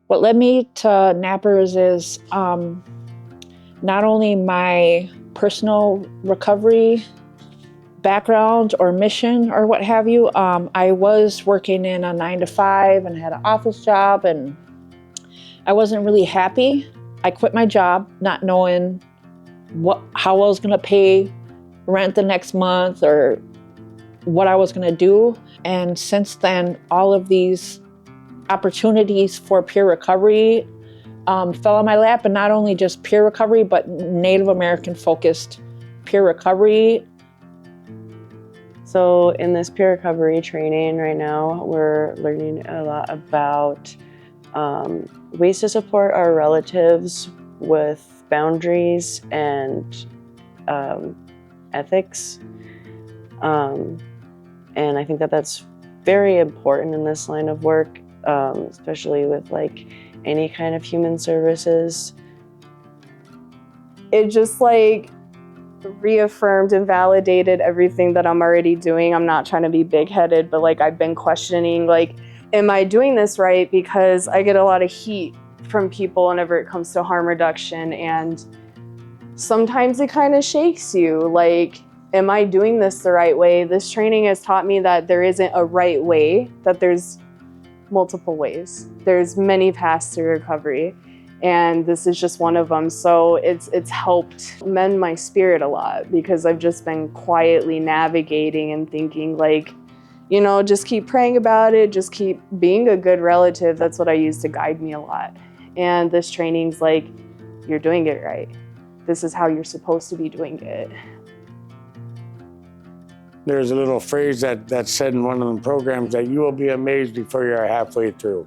What led me to NAPRS is not only my personal recovery background or mission or what have you. I was working in a 9-to-5 and had an office job, and I wasn't really happy. I quit my job not knowing how I was gonna pay rent the next month or what I was gonna do. And since then, all of these opportunities for peer recovery fell on my lap, and not only just peer recovery, but Native American focused peer recovery. So in this peer recovery training right now, we're learning a lot about ways to support our relatives with boundaries and ethics. And I think that that's very important in this line of work, especially with like any kind of human services. It just like reaffirmed and validated everything that I'm already doing. I'm not trying to be big-headed, but like I've been questioning, like, am I doing this right? Because I get a lot of heat from people whenever it comes to harm reduction, and sometimes it kind of shakes you. Like, am I doing this the right way? This training has taught me that there isn't a right way, that there's multiple ways. There's many paths to recovery, and this is just one of them. So it's helped mend my spirit a lot, because I've just been quietly navigating and thinking like, you know, just keep praying about it, just keep being a good relative. That's what I use to guide me a lot. And this training's like, you're doing it right. This is how you're supposed to be doing it. There's a little phrase that's said in one of the programs that you will be amazed before you're halfway through.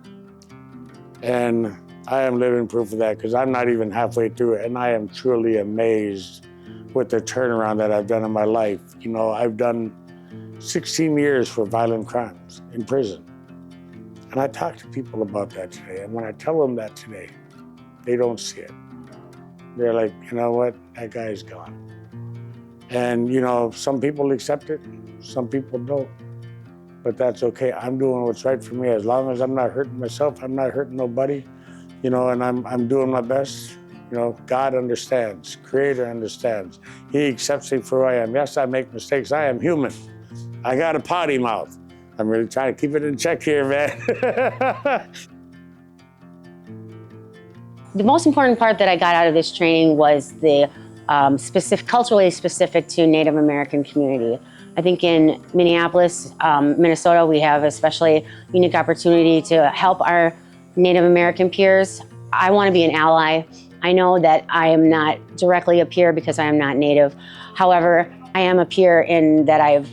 And I am living proof of that, because I'm not even halfway through it, and I am truly amazed with the turnaround that I've done in my life. You know, I've done 16 years for violent crimes in prison. And I talk to people about that today, and when I tell them that today, they don't see it. They're like, you know what, that guy's gone. And you know, some people accept it, some people don't. But that's okay. I'm doing what's right for me. As long as I'm not hurting myself, I'm not hurting nobody, you know, and I'm doing my best. You know, God understands, Creator understands. He accepts me for who I am. Yes, I make mistakes. I am human. I got a potty mouth. I'm really trying to keep it in check here, man. The most important part that I got out of this training was the culturally specific to Native American community. I think in Minneapolis, Minnesota, we have especially unique opportunity to help our Native American peers. I want to be an ally. I know that I am not directly a peer because I am not Native. However, I am a peer in that I've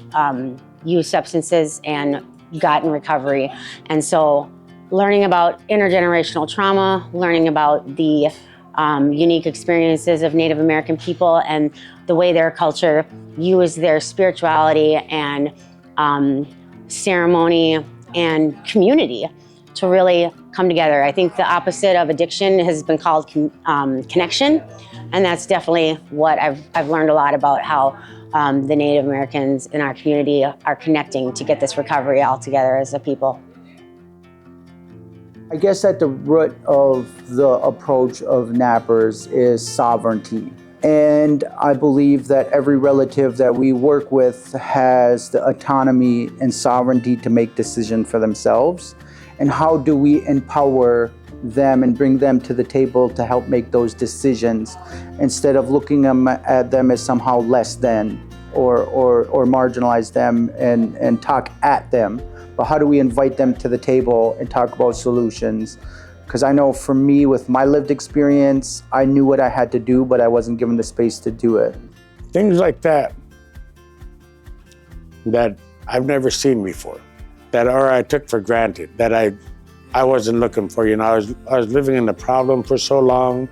used substances and gotten recovery. And so learning about intergenerational trauma, learning about the unique experiences of Native American people and the way their culture use their spirituality and ceremony and community to really come together. I think the opposite of addiction has been called connection, and that's definitely what I've learned a lot about how the Native Americans in our community are connecting to get this recovery all together as a people. I guess at the root of the approach of NAPRS is sovereignty. And I believe that every relative that we work with has the autonomy and sovereignty to make decisions for themselves. And how do we empower them and bring them to the table to help make those decisions instead of looking at them as somehow less than or marginalize them and talk at them. But how do we invite them to the table and talk about solutions? Because I know for me, with my lived experience, I knew what I had to do, but I wasn't given the space to do it. Things like that I've never seen before, or I took for granted, that I wasn't looking for. You know, I was living in the problem for so long.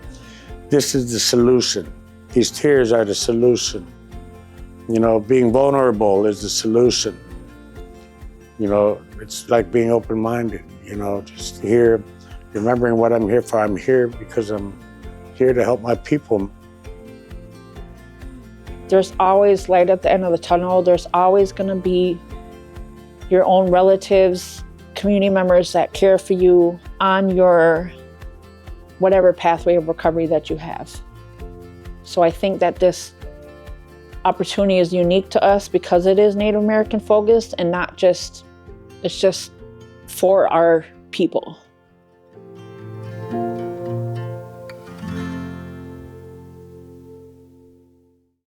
This is the solution. These tears are the solution. You know, being vulnerable is the solution. You know, it's like being open-minded, you know, just here, remembering what I'm here for. I'm here because I'm here to help my people. There's always light at the end of the tunnel. There's always going to be your own relatives, community members that care for you on your whatever pathway of recovery that you have. So I think that this opportunity is unique to us because it is Native American focused and not just, it's just for our people.